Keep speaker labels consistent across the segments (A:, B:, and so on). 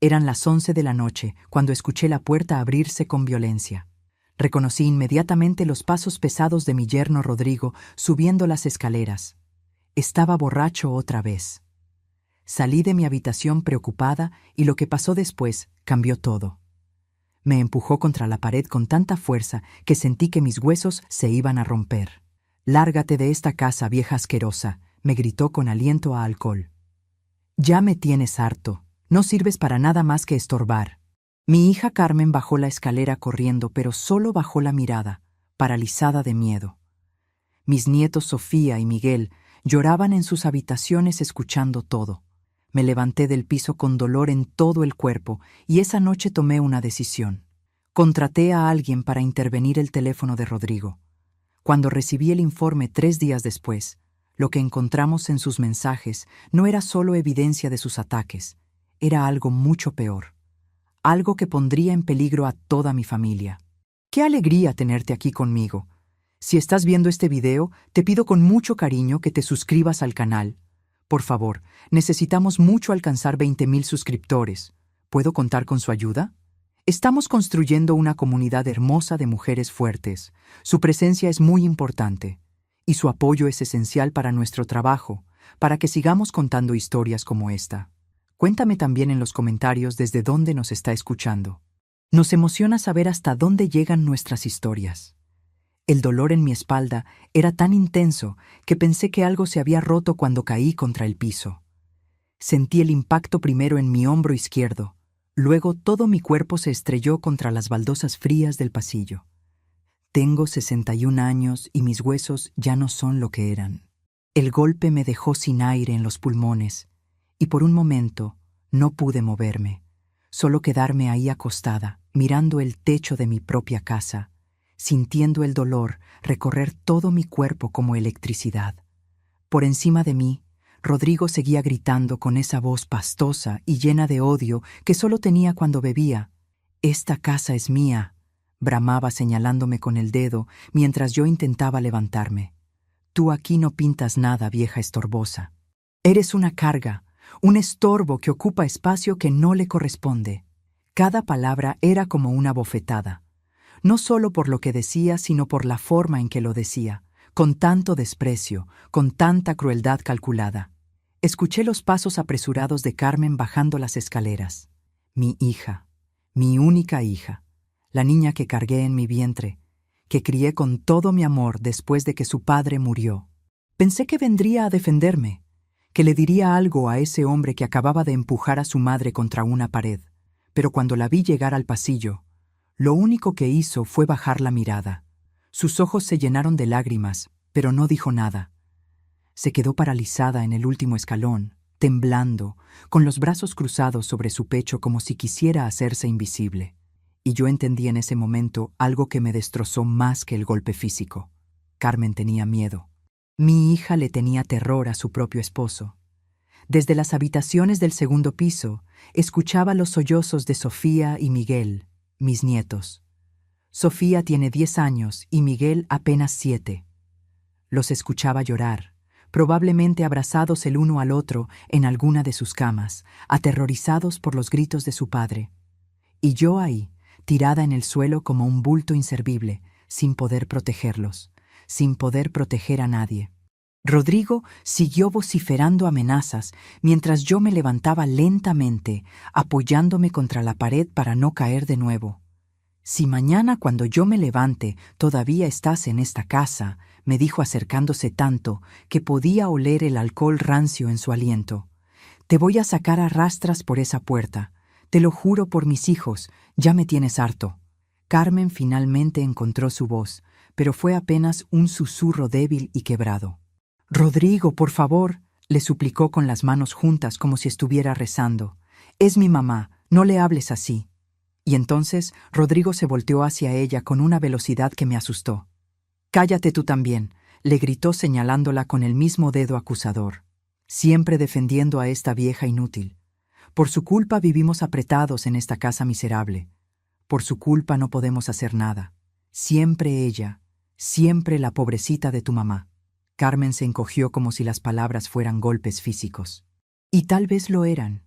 A: Eran las 11 de la noche cuando escuché la puerta abrirse con violencia. Reconocí inmediatamente los pasos pesados de mi yerno Rodrigo subiendo las escaleras. Estaba borracho otra vez. Salí de mi habitación preocupada y lo que pasó después cambió todo. Me empujó contra la pared con tanta fuerza que sentí que mis huesos se iban a romper. «Lárgate de esta casa, vieja asquerosa», me gritó con aliento a alcohol. «Ya me tienes harto. No sirves para nada más que estorbar». Mi hija Carmen bajó la escalera corriendo, pero solo bajó la mirada, paralizada de miedo. Mis nietos Sofía y Miguel lloraban en sus habitaciones escuchando todo. Me levanté del piso con dolor en todo el cuerpo y esa noche tomé una decisión. Contraté a alguien para intervenir el teléfono de Rodrigo. Cuando recibí el informe 3 días después, lo que encontramos en sus mensajes no era solo evidencia de sus ataques, era algo mucho peor. Algo que pondría en peligro a toda mi familia. ¡Qué alegría tenerte aquí conmigo! Si estás viendo este video, te pido con mucho cariño que te suscribas al canal. Por favor, necesitamos mucho alcanzar 20,000 suscriptores. ¿Puedo contar con su ayuda? Estamos construyendo una comunidad hermosa de mujeres fuertes. Su presencia es muy importante. Y su apoyo es esencial para nuestro trabajo, para que sigamos contando historias como esta. Cuéntame también en los comentarios desde dónde nos está escuchando. Nos emociona saber hasta dónde llegan nuestras historias. El dolor en mi espalda era tan intenso que pensé que algo se había roto cuando caí contra el piso. Sentí el impacto primero en mi hombro izquierdo, luego todo mi cuerpo se estrelló contra las baldosas frías del pasillo. Tengo 61 años y mis huesos ya no son lo que eran. El golpe me dejó sin aire en los pulmones y por un momento no pude moverme, solo quedarme ahí acostada, mirando el techo de mi propia casa, sintiendo el dolor recorrer todo mi cuerpo como electricidad. Por encima de mí, Rodrigo seguía gritando con esa voz pastosa y llena de odio que solo tenía cuando bebía. «Esta casa es mía», bramaba señalándome con el dedo mientras yo intentaba levantarme. «Tú aquí no pintas nada, vieja estorbosa. Eres una carga, un estorbo que ocupa espacio que no le corresponde». Cada palabra era como una bofetada. No solo por lo que decía, sino por la forma en que lo decía, con tanto desprecio, con tanta crueldad calculada. Escuché los pasos apresurados de Carmen bajando las escaleras. Mi hija, mi única hija, la niña que cargué en mi vientre, que crié con todo mi amor después de que su padre murió. Pensé que vendría a defenderme, que le diría algo a ese hombre que acababa de empujar a su madre contra una pared, pero cuando la vi llegar al pasillo, lo único que hizo fue bajar la mirada. Sus ojos se llenaron de lágrimas, pero no dijo nada. Se quedó paralizada en el último escalón, temblando, con los brazos cruzados sobre su pecho como si quisiera hacerse invisible. Y yo entendí en ese momento algo que me destrozó más que el golpe físico. Carmen tenía miedo. Mi hija le tenía terror a su propio esposo. Desde las habitaciones del segundo piso, escuchaba los sollozos de Sofía y Miguel, mis nietos. Sofía tiene 10 años y Miguel apenas 7. Los escuchaba llorar, probablemente abrazados el uno al otro en alguna de sus camas, aterrorizados por los gritos de su padre. Y yo ahí, tirada en el suelo como un bulto inservible, sin poder protegerlos, sin poder proteger a nadie. Rodrigo siguió vociferando amenazas mientras yo me levantaba lentamente, apoyándome contra la pared para no caer de nuevo. «Si mañana cuando yo me levante todavía estás en esta casa», me dijo acercándose tanto que podía oler el alcohol rancio en su aliento, «te voy a sacar a rastras por esa puerta. Te lo juro por mis hijos, ya me tienes harto». Carmen finalmente encontró su voz, pero fue apenas un susurro débil y quebrado. «Rodrigo, por favor», le suplicó con las manos juntas como si estuviera rezando. «Es mi mamá, no le hables así». Y entonces Rodrigo se volteó hacia ella con una velocidad que me asustó. «Cállate tú también», le gritó señalándola con el mismo dedo acusador. «Siempre defendiendo a esta vieja inútil. Por su culpa vivimos apretados en esta casa miserable. Por su culpa no podemos hacer nada. Siempre ella, siempre la pobrecita de tu mamá». Carmen se encogió como si las palabras fueran golpes físicos. Y tal vez lo eran.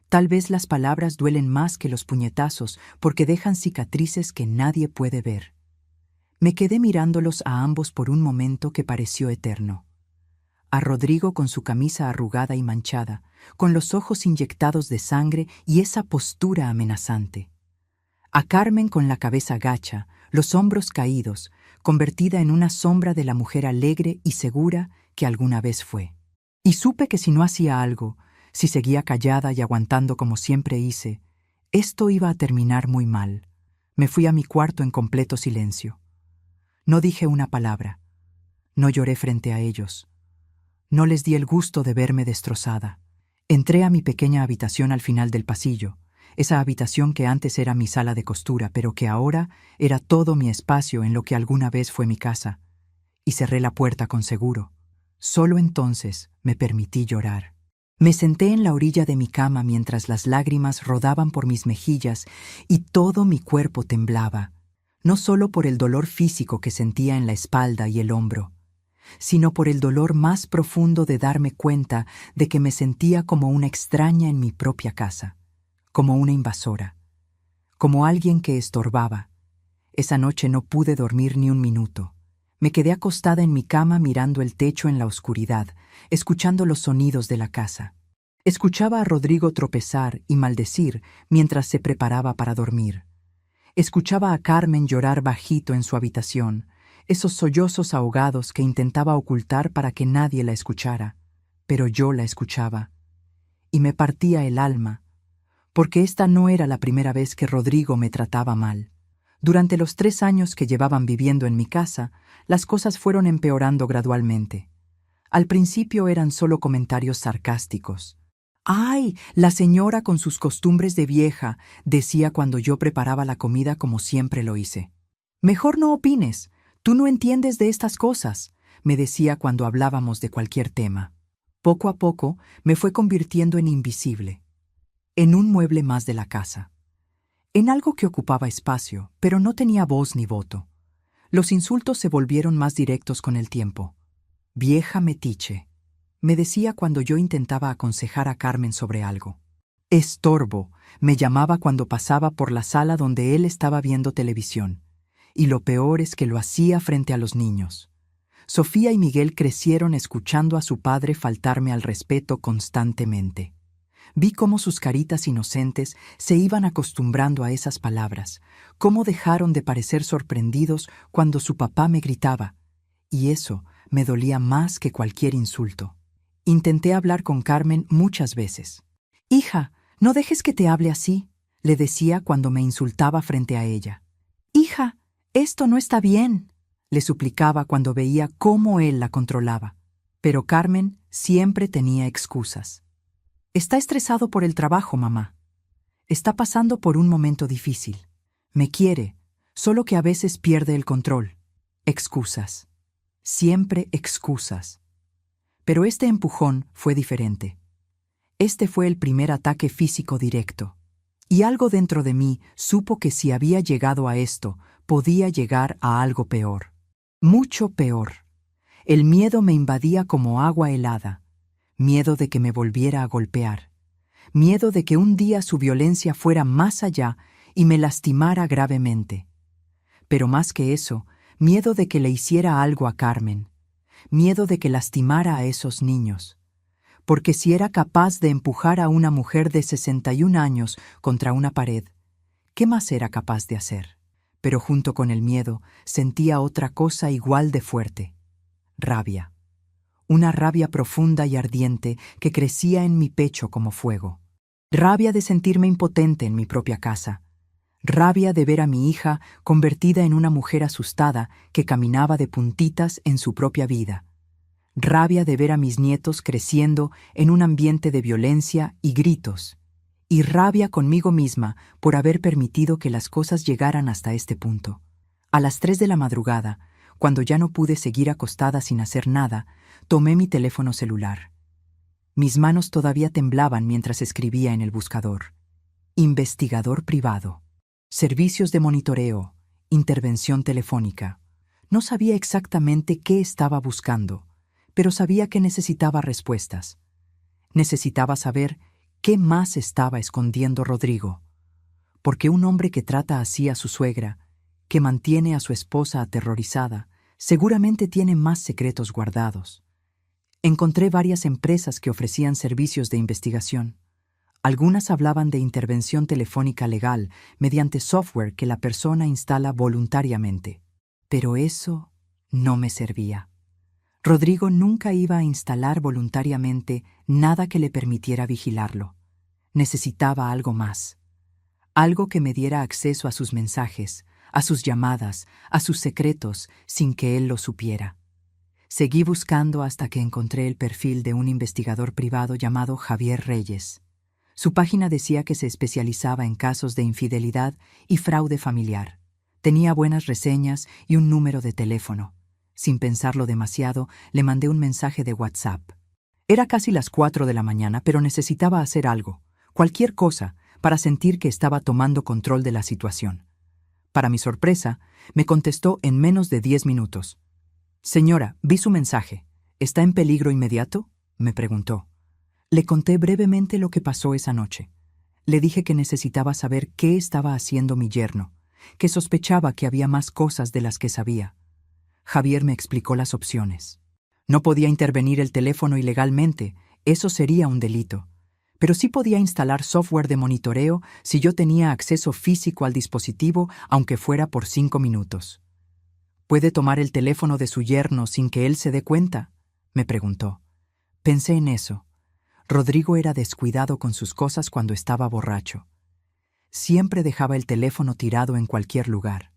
A: Tal vez las palabras duelen más que los puñetazos porque dejan cicatrices que nadie puede ver. Me quedé mirándolos a ambos por un momento que pareció eterno. A Rodrigo con su camisa arrugada y manchada, con los ojos inyectados de sangre y esa postura amenazante. A Carmen con la cabeza gacha, los hombros caídos, convertida en una sombra de la mujer alegre y segura que alguna vez fue. Y supe que si no hacía algo, si seguía callada y aguantando como siempre hice, esto iba a terminar muy mal. Me fui a mi cuarto en completo silencio. No dije una palabra. No lloré frente a ellos. No les di el gusto de verme destrozada. Entré a mi pequeña habitación al final del pasillo, esa habitación que antes era mi sala de costura, pero que ahora era todo mi espacio en lo que alguna vez fue mi casa, y cerré la puerta con seguro. Solo entonces me permití llorar. Me senté en la orilla de mi cama mientras las lágrimas rodaban por mis mejillas y todo mi cuerpo temblaba, no solo por el dolor físico que sentía en la espalda y el hombro, sino por el dolor más profundo de darme cuenta de que me sentía como una extraña en mi propia casa, como una invasora, como alguien que estorbaba. Esa noche no pude dormir ni un minuto. Me quedé acostada en mi cama mirando el techo en la oscuridad, escuchando los sonidos de la casa. Escuchaba a Rodrigo tropezar y maldecir mientras se preparaba para dormir. Escuchaba a Carmen llorar bajito en su habitación, esos sollozos ahogados que intentaba ocultar para que nadie la escuchara, pero yo la escuchaba. Y me partía el alma, porque esta no era la primera vez que Rodrigo me trataba mal. Durante los 3 años que llevaban viviendo en mi casa, las cosas fueron empeorando gradualmente. Al principio eran solo comentarios sarcásticos. «¡Ay, la señora con sus costumbres de vieja!», decía cuando yo preparaba la comida como siempre lo hice. «Mejor no opines, tú no entiendes de estas cosas», me decía cuando hablábamos de cualquier tema. Poco a poco me fue convirtiendo en invisible, en un mueble más de la casa, en algo que ocupaba espacio, pero no tenía voz ni voto. Los insultos se volvieron más directos con el tiempo. «Vieja metiche», me decía cuando yo intentaba aconsejar a Carmen sobre algo. «Estorbo», me llamaba cuando pasaba por la sala donde él estaba viendo televisión. Y lo peor es que lo hacía frente a los niños. Sofía y Miguel crecieron escuchando a su padre faltarme al respeto constantemente. Vi cómo sus caritas inocentes se iban acostumbrando a esas palabras, cómo dejaron de parecer sorprendidos cuando su papá me gritaba, y eso me dolía más que cualquier insulto. Intenté hablar con Carmen muchas veces. «Hija, no dejes que te hable así», le decía cuando me insultaba frente a ella. «Hija, esto no está bien», le suplicaba cuando veía cómo él la controlaba. Pero Carmen siempre tenía excusas. «Está estresado por el trabajo, mamá. Está pasando por un momento difícil. Me quiere, solo que a veces pierde el control». Excusas. Siempre excusas. Pero este empujón fue diferente. Este fue el primer ataque físico directo. Y algo dentro de mí supo que si había llegado a esto, podía llegar a algo peor. Mucho peor. El miedo me invadía como agua helada. Miedo de que me volviera a golpear. Miedo de que un día su violencia fuera más allá y me lastimara gravemente. Pero más que eso, miedo de que le hiciera algo a Carmen. Miedo de que lastimara a esos niños. Porque si era capaz de empujar a una mujer de 61 años contra una pared, ¿qué más era capaz de hacer? Pero junto con el miedo sentía otra cosa igual de fuerte: rabia. Una rabia profunda y ardiente que crecía en mi pecho como fuego. Rabia de sentirme impotente en mi propia casa. Rabia de ver a mi hija convertida en una mujer asustada que caminaba de puntitas en su propia vida. Rabia de ver a mis nietos creciendo en un ambiente de violencia y gritos. Y rabia conmigo misma por haber permitido que las cosas llegaran hasta este punto. A las 3 de la madrugada, cuando ya no pude seguir acostada sin hacer nada, tomé mi teléfono celular. Mis manos todavía temblaban mientras escribía en el buscador. Investigador privado. Servicios de monitoreo. Intervención telefónica. No sabía exactamente qué estaba buscando, pero sabía que necesitaba respuestas. Necesitaba saber ¿Qué más estaba escondiendo Rodrigo? Porque un hombre que trata así a su suegra, que mantiene a su esposa aterrorizada, seguramente tiene más secretos guardados. Encontré varias empresas que ofrecían servicios de investigación. Algunas hablaban de intervención telefónica legal mediante software que la persona instala voluntariamente. Pero eso no me servía. Rodrigo nunca iba a instalar voluntariamente nada que le permitiera vigilarlo. Necesitaba algo más. Algo que me diera acceso a sus mensajes, a sus llamadas, a sus secretos, sin que él lo supiera. Seguí buscando hasta que encontré el perfil de un investigador privado llamado Javier Reyes. Su página decía que se especializaba en casos de infidelidad y fraude familiar. Tenía buenas reseñas y un número de teléfono. Sin pensarlo demasiado, le mandé un mensaje de WhatsApp. Era casi las 4 de la mañana, pero necesitaba hacer algo, cualquier cosa, para sentir que estaba tomando control de la situación. Para mi sorpresa, me contestó en menos de 10 minutos. «Señora, vi su mensaje. ¿Está en peligro inmediato?», me preguntó. Le conté brevemente lo que pasó esa noche. Le dije que necesitaba saber qué estaba haciendo mi yerno, que sospechaba que había más cosas de las que sabía. Javier me explicó las opciones. No podía intervenir el teléfono ilegalmente, eso sería un delito. Pero sí podía instalar software de monitoreo si yo tenía acceso físico al dispositivo, aunque fuera por 5 minutos. ¿Puede tomar el teléfono de su yerno sin que él se dé cuenta?, me preguntó. Pensé en eso. Rodrigo era descuidado con sus cosas cuando estaba borracho. Siempre dejaba el teléfono tirado en cualquier lugar.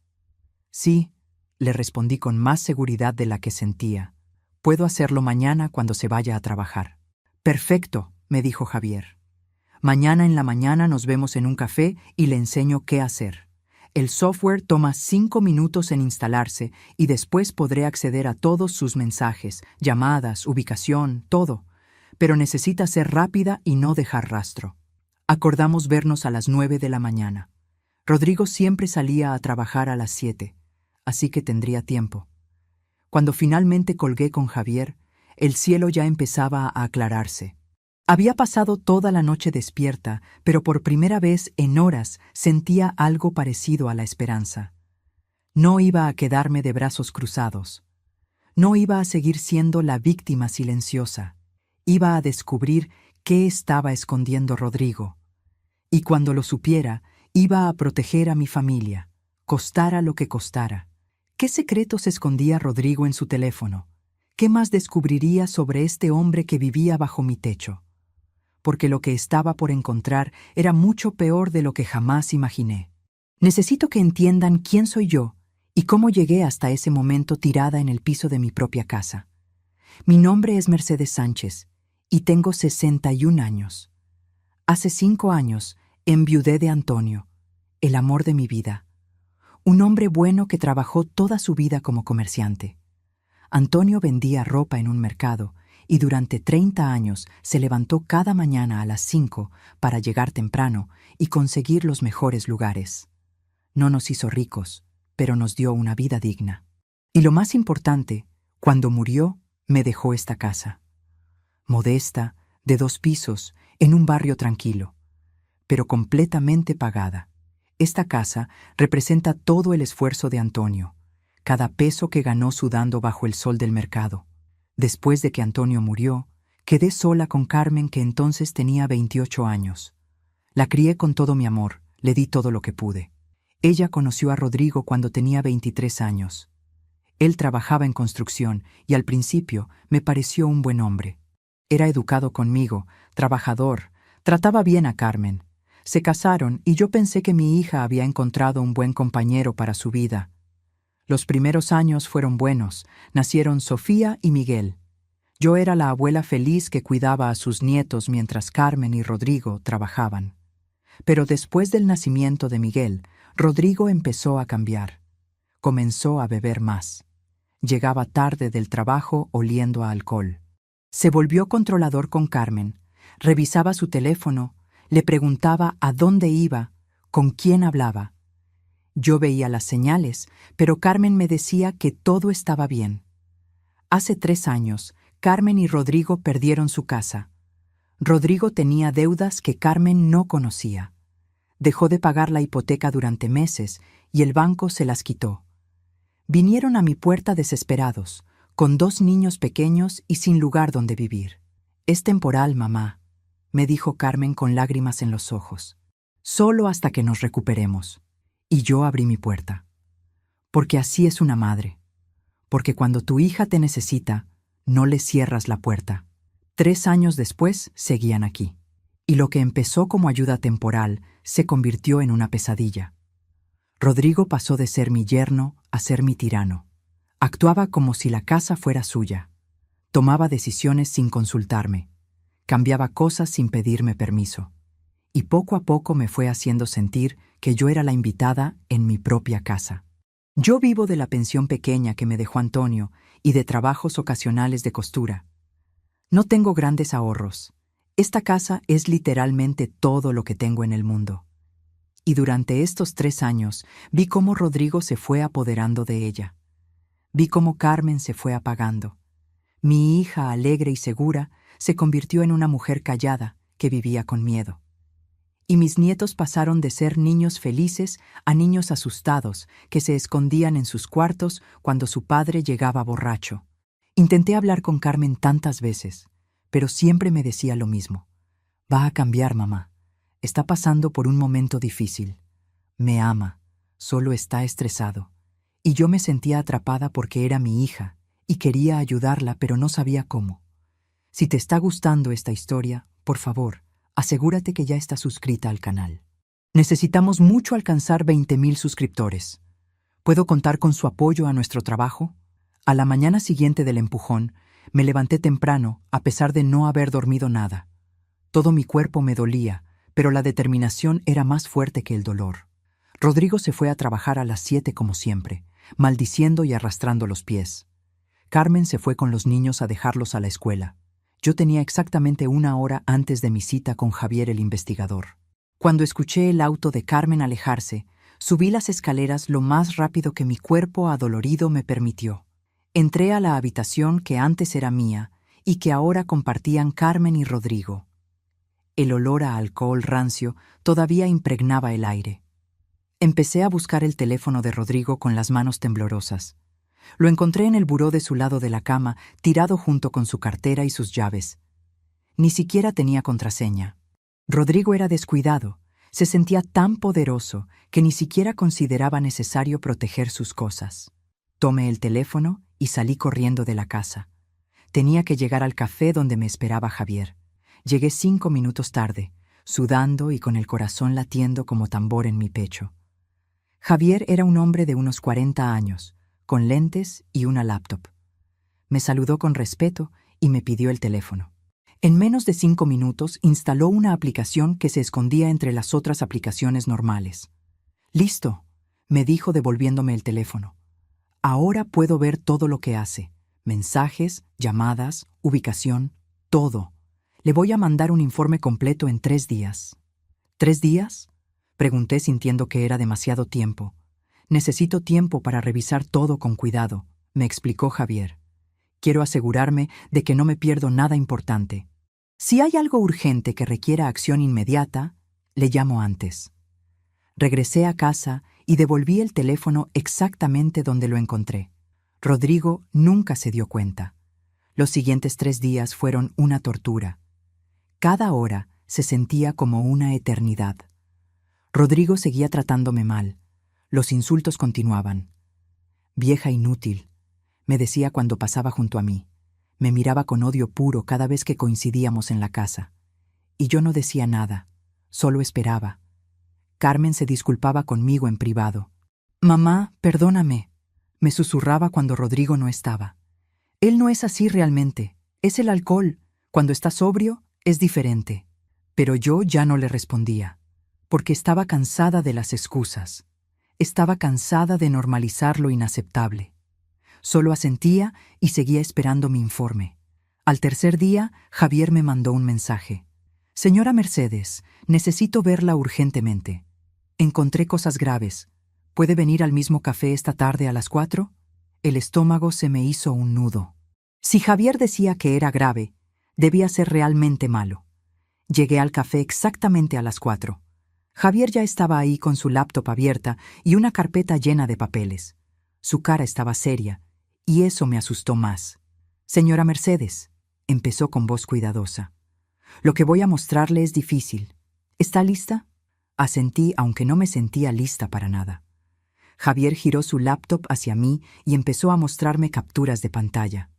A: Sí, le respondí con más seguridad de la que sentía. Puedo hacerlo mañana cuando se vaya a trabajar. Perfecto, me dijo Javier. Mañana en la mañana nos vemos en un café y le enseño qué hacer. El software toma 5 minutos en instalarse y después podré acceder a todos sus mensajes, llamadas, ubicación, todo. Pero necesita ser rápida y no dejar rastro. Acordamos vernos a las 9 de la mañana. Rodrigo siempre salía a trabajar a las 7, así que tendría tiempo. Cuando finalmente colgué con Javier, el cielo ya empezaba a aclararse. Había pasado toda la noche despierta, pero por primera vez en horas sentía algo parecido a la esperanza. No iba a quedarme de brazos cruzados. No iba a seguir siendo la víctima silenciosa. Iba a descubrir qué estaba escondiendo Rodrigo. Y cuando lo supiera, iba a proteger a mi familia, costara lo que costara. ¿Qué secretos escondía Rodrigo en su teléfono? ¿Qué más descubriría sobre este hombre que vivía bajo mi techo? Porque lo que estaba por encontrar era mucho peor de lo que jamás imaginé. Necesito que entiendan quién soy yo y cómo llegué hasta ese momento tirada en el piso de mi propia casa. Mi nombre es Mercedes Sánchez y tengo 61 años. Hace 5 años enviudé de Antonio, el amor de mi vida. Un hombre bueno que trabajó toda su vida como comerciante. Antonio vendía ropa en un mercado y durante 30 años se levantó cada mañana a las 5 para llegar temprano y conseguir los mejores lugares. No nos hizo ricos, pero nos dio una vida digna. Y lo más importante, cuando murió, me dejó esta casa. Modesta, de 2 pisos, en un barrio tranquilo, pero completamente pagada. Esta casa representa todo el esfuerzo de Antonio, cada peso que ganó sudando bajo el sol del mercado. Después de que Antonio murió, quedé sola con Carmen, que entonces tenía 28 años. La crié con todo mi amor, le di todo lo que pude. Ella conoció a Rodrigo cuando tenía 23 años. Él trabajaba en construcción y al principio me pareció un buen hombre. Era educado conmigo, trabajador, trataba bien a Carmen. Se casaron y yo pensé que mi hija había encontrado un buen compañero para su vida. Los primeros años fueron buenos. Nacieron Sofía y Miguel. Yo era la abuela feliz que cuidaba a sus nietos mientras Carmen y Rodrigo trabajaban. Pero después del nacimiento de Miguel, Rodrigo empezó a cambiar. Comenzó a beber más. Llegaba tarde del trabajo oliendo a alcohol. Se volvió controlador con Carmen. Revisaba su teléfono, le preguntaba a dónde iba, con quién hablaba. Yo veía las señales, pero Carmen me decía que todo estaba bien. Hace 3 años, Carmen y Rodrigo perdieron su casa. Rodrigo tenía deudas que Carmen no conocía. Dejó de pagar la hipoteca durante meses y el banco se las quitó. Vinieron a mi puerta desesperados, con 2 niños pequeños y sin lugar donde vivir. «Es temporal, mamá», me dijo Carmen con lágrimas en los ojos. «Solo hasta que nos recuperemos». Y yo abrí mi puerta. Porque así es una madre. Porque cuando tu hija te necesita, no le cierras la puerta. 3 años después, seguían aquí. Y lo que empezó como ayuda temporal se convirtió en una pesadilla. Rodrigo pasó de ser mi yerno a ser mi tirano. Actuaba como si la casa fuera suya. Tomaba decisiones sin consultarme. Cambiaba cosas sin pedirme permiso. Y poco a poco me fue haciendo sentir que yo era la invitada en mi propia casa. Yo vivo de la pensión pequeña que me dejó Antonio y de trabajos ocasionales de costura. No tengo grandes ahorros. Esta casa es literalmente todo lo que tengo en el mundo. Y durante estos 3 años vi cómo Rodrigo se fue apoderando de ella. Vi cómo Carmen se fue apagando. Mi hija, alegre y segura, se convirtió en una mujer callada que vivía con miedo. Y mis nietos pasaron de ser niños felices a niños asustados que se escondían en sus cuartos cuando su padre llegaba borracho. Intenté hablar con Carmen tantas veces, pero siempre me decía lo mismo. «Va a cambiar, mamá. Está pasando por un momento difícil. Me ama, solo está estresado». Y yo me sentía atrapada porque era mi hija y quería ayudarla, pero no sabía cómo. Si te está gustando esta historia, por favor, asegúrate que ya está suscrita al canal. Necesitamos mucho alcanzar 20,000 suscriptores. ¿Puedo contar con su apoyo a nuestro trabajo? A la mañana siguiente del empujón, me levanté temprano a pesar de no haber dormido nada. Todo mi cuerpo me dolía, pero la determinación era más fuerte que el dolor. Rodrigo se fue a trabajar a las 7 como siempre, maldiciendo y arrastrando los pies. Carmen se fue con los niños a dejarlos a la escuela. Yo tenía exactamente 1 hora antes de mi cita con Javier el investigador. Cuando escuché el auto de Carmen alejarse, subí las escaleras lo más rápido que mi cuerpo adolorido me permitió. Entré a la habitación que antes era mía y que ahora compartían Carmen y Rodrigo. El olor a alcohol rancio todavía impregnaba el aire. Empecé a buscar el teléfono de Rodrigo con las manos temblorosas. Lo encontré en el buró de su lado de la cama, tirado junto con su cartera y sus llaves. Ni siquiera tenía contraseña. Rodrigo era descuidado. Se sentía tan poderoso que ni siquiera consideraba necesario proteger sus cosas. Tomé el teléfono y salí corriendo de la casa. Tenía que llegar al café donde me esperaba Javier. Llegué 5 minutos tarde, sudando y con el corazón latiendo como tambor en mi pecho. Javier era un hombre de unos 40 años, con lentes y una laptop. Me saludó con respeto y me pidió el teléfono. En menos de 5 minutos instaló una aplicación que se escondía entre las otras aplicaciones normales. «Listo», me dijo devolviéndome el teléfono. «Ahora puedo ver todo lo que hace. Mensajes, llamadas, ubicación, todo. Le voy a mandar un informe completo en 3 días». «¿3 días?», pregunté sintiendo que era demasiado tiempo. «Necesito tiempo para revisar todo con cuidado», me explicó Javier. «Quiero asegurarme de que no me pierdo nada importante. Si hay algo urgente que requiera acción inmediata, le llamo antes». Regresé a casa y devolví el teléfono exactamente donde lo encontré. Rodrigo nunca se dio cuenta. Los siguientes 3 días fueron una tortura. Cada hora se sentía como una eternidad. Rodrigo seguía tratándome mal. Los insultos continuaban. «Vieja inútil», me decía cuando pasaba junto a mí. Me miraba con odio puro cada vez que coincidíamos en la casa. Y yo no decía nada, solo esperaba. Carmen se disculpaba conmigo en privado. «Mamá, perdóname», me susurraba cuando Rodrigo no estaba. «Él no es así realmente, es el alcohol. Cuando está sobrio, es diferente». Pero yo ya no le respondía, porque estaba cansada de las excusas. Estaba cansada de normalizar lo inaceptable. Solo asentía y seguía esperando mi informe. Al tercer día, Javier me mandó un mensaje. «Señora Mercedes, necesito verla urgentemente. Encontré cosas graves. ¿Puede venir al mismo café esta tarde a las 4? El estómago se me hizo un nudo. Si Javier decía que era grave, debía ser realmente malo. Llegué al café exactamente a las 4. Javier ya estaba ahí con su laptop abierta y una carpeta llena de papeles. Su cara estaba seria, y eso me asustó más. «Señora Mercedes», empezó con voz cuidadosa, «lo que voy a mostrarle es difícil. ¿Está lista?» Asentí, aunque no me sentía lista para nada. Javier giró su laptop hacia mí y empezó a mostrarme capturas de pantalla.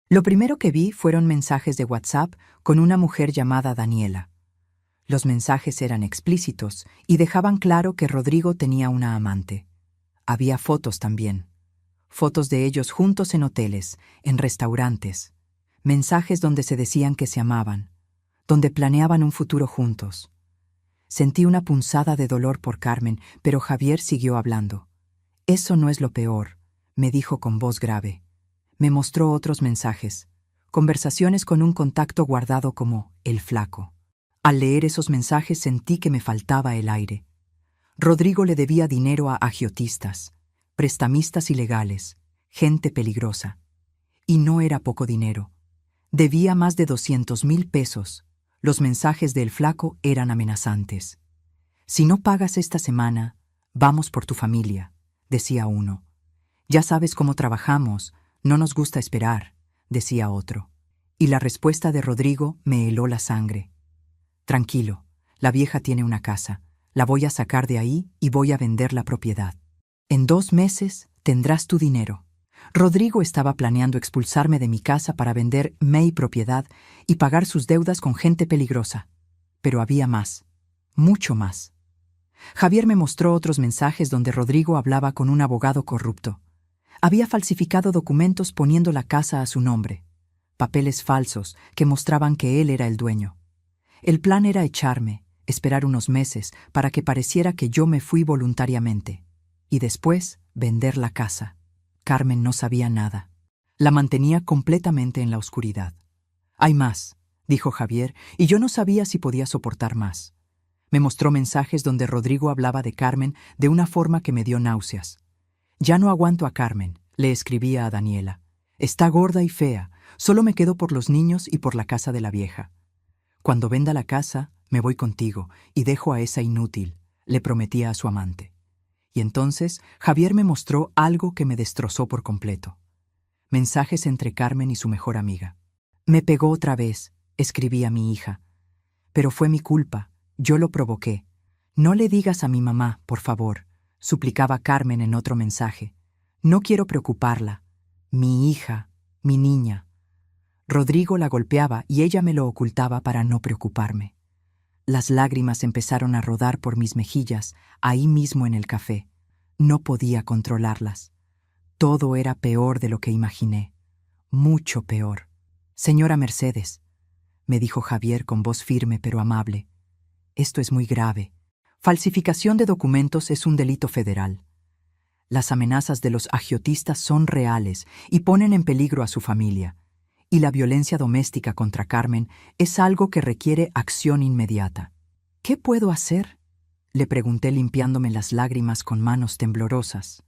A: Lo primero que vi fueron mensajes de WhatsApp con una mujer llamada Daniela. Los mensajes eran explícitos y dejaban claro que Rodrigo tenía una amante. Había fotos también. Fotos de ellos juntos en hoteles, en restaurantes. Mensajes donde se decían que se amaban, donde planeaban un futuro juntos. Sentí una punzada de dolor por Carmen, pero Javier siguió hablando. «Eso no es lo peor», me dijo con voz grave. Me mostró otros mensajes, conversaciones con un contacto guardado como el flaco. Al leer esos mensajes sentí que me faltaba el aire. Rodrigo le debía dinero a agiotistas, prestamistas ilegales, gente peligrosa. Y no era poco dinero. Debía más de 200,000 pesos. Los mensajes del flaco eran amenazantes. «Si no pagas esta semana, vamos por tu familia», decía uno. «Ya sabes cómo trabajamos, no nos gusta esperar», decía otro. Y la respuesta de Rodrigo me heló la sangre. «Tranquilo, la vieja tiene una casa, la voy a sacar de ahí y voy a vender la propiedad. En 2 meses tendrás tu dinero». Rodrigo estaba planeando expulsarme de mi casa para vender mi propiedad y pagar sus deudas con gente peligrosa. Pero había más, mucho más. Javier me mostró otros mensajes donde Rodrigo hablaba con un abogado corrupto. Había falsificado documentos poniendo la casa a su nombre, papeles falsos que mostraban que él era el dueño. El plan era echarme, esperar unos meses para que pareciera que yo me fui voluntariamente, y después vender la casa. Carmen no sabía nada. La mantenía completamente en la oscuridad. «Hay más», dijo Javier, y yo no sabía si podía soportar más. Me mostró mensajes donde Rodrigo hablaba de Carmen de una forma que me dio náuseas. «Ya no aguanto a Carmen», le escribía a Daniela. «Está gorda y fea, solo me quedo por los niños y por la casa de la vieja. Cuando venda la casa, me voy contigo y dejo a esa inútil», le prometía a su amante. Y entonces Javier me mostró algo que me destrozó por completo. Mensajes entre Carmen y su mejor amiga. «Me pegó otra vez», escribía mi hija. «Pero fue mi culpa, yo lo provoqué. No le digas a mi mamá, por favor», suplicaba Carmen en otro mensaje. «No quiero preocuparla. Mi hija, mi niña». Rodrigo la golpeaba y ella me lo ocultaba para no preocuparme. Las lágrimas empezaron a rodar por mis mejillas, ahí mismo en el café. No podía controlarlas. Todo era peor de lo que imaginé. Mucho peor. «Señora Mercedes», me dijo Javier con voz firme pero amable, «esto es muy grave. Falsificación de documentos es un delito federal. Las amenazas de los agiotistas son reales y ponen en peligro a su familia. Y la violencia doméstica contra Carmen es algo que requiere acción inmediata». «¿Qué puedo hacer?», le pregunté limpiándome las lágrimas con manos temblorosas.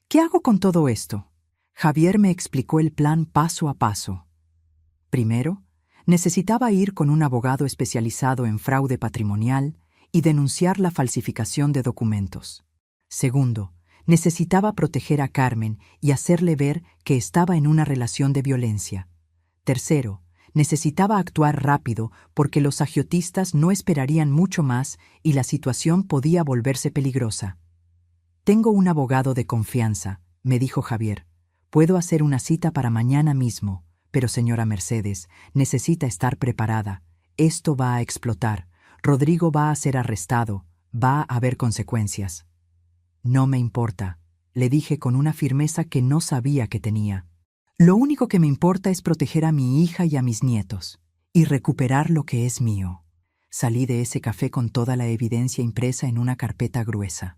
A: «¿Qué hago con todo esto?». Javier me explicó el plan paso a paso. Primero, necesitaba ir con un abogado especializado en fraude patrimonial y denunciar la falsificación de documentos. Segundo, necesitaba proteger a Carmen y hacerle ver que estaba en una relación de violencia. Tercero, necesitaba actuar rápido porque los agiotistas no esperarían mucho más y la situación podía volverse peligrosa. «Tengo un abogado de confianza», me dijo Javier. «Puedo hacer una cita para mañana mismo, pero señora Mercedes, necesita estar preparada. Esto va a explotar. Rodrigo va a ser arrestado. Va a haber consecuencias». «No me importa», le dije con una firmeza que no sabía que tenía. «Lo único que me importa es proteger a mi hija y a mis nietos, y recuperar lo que es mío». Salí de ese café con toda la evidencia impresa en una carpeta gruesa.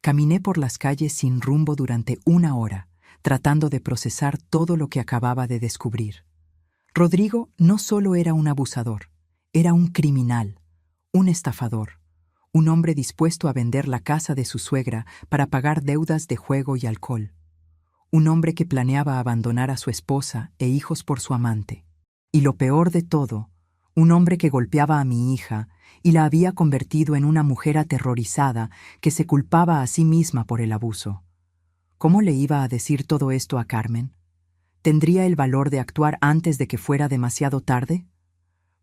A: Caminé por las calles sin rumbo durante 1 hora, tratando de procesar todo lo que acababa de descubrir. Rodrigo no solo era un abusador, era un criminal, un estafador, un hombre dispuesto a vender la casa de su suegra para pagar deudas de juego y alcohol. Un hombre que planeaba abandonar a su esposa e hijos por su amante. Y lo peor de todo, un hombre que golpeaba a mi hija y la había convertido en una mujer aterrorizada que se culpaba a sí misma por el abuso. ¿Cómo le iba a decir todo esto a Carmen? ¿Tendría el valor de actuar antes de que fuera demasiado tarde?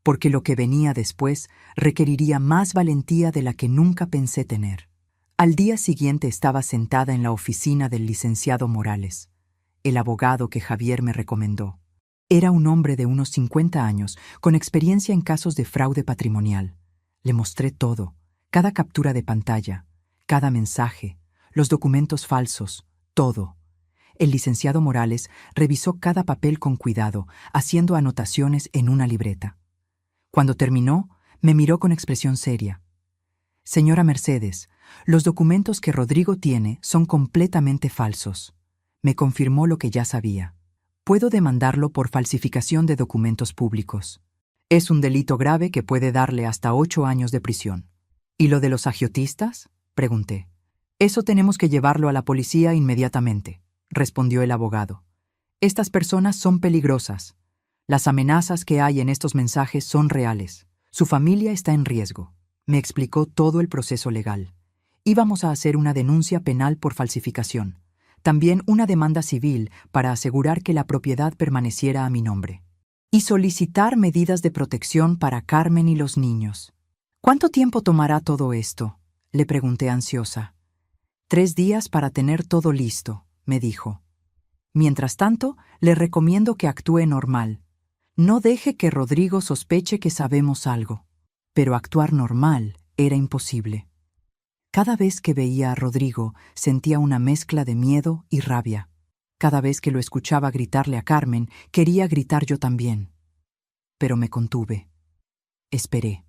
A: Porque lo que venía después requeriría más valentía de la que nunca pensé tener. Al día siguiente estaba sentada en la oficina del licenciado Morales, el abogado que Javier me recomendó. Era un hombre de unos 50 años, con experiencia en casos de fraude patrimonial. Le mostré todo, cada captura de pantalla, cada mensaje, los documentos falsos, todo. El licenciado Morales revisó cada papel con cuidado, haciendo anotaciones en una libreta. Cuando terminó, me miró con expresión seria. Señora Mercedes, los documentos que Rodrigo tiene son completamente falsos. Me confirmó lo que ya sabía. Puedo demandarlo por falsificación de documentos públicos. Es un delito grave que puede darle hasta 8 años de prisión. ¿Y lo de los agiotistas?, pregunté. Eso tenemos que llevarlo a la policía inmediatamente, respondió el abogado. Estas personas son peligrosas. Las amenazas que hay en estos mensajes son reales. Su familia está en riesgo. Me explicó todo el proceso legal. Íbamos a hacer una denuncia penal por falsificación. También una demanda civil para asegurar que la propiedad permaneciera a mi nombre. Y solicitar medidas de protección para Carmen y los niños. ¿Cuánto tiempo tomará todo esto?, le pregunté ansiosa. 3 días para tener todo listo, me dijo. Mientras tanto, le recomiendo que actúe normal. No deje que Rodrigo sospeche que sabemos algo. Pero actuar normal era imposible. Cada vez que veía a Rodrigo, sentía una mezcla de miedo y rabia. Cada vez que lo escuchaba gritarle a Carmen, quería gritar yo también. Pero me contuve. Esperé.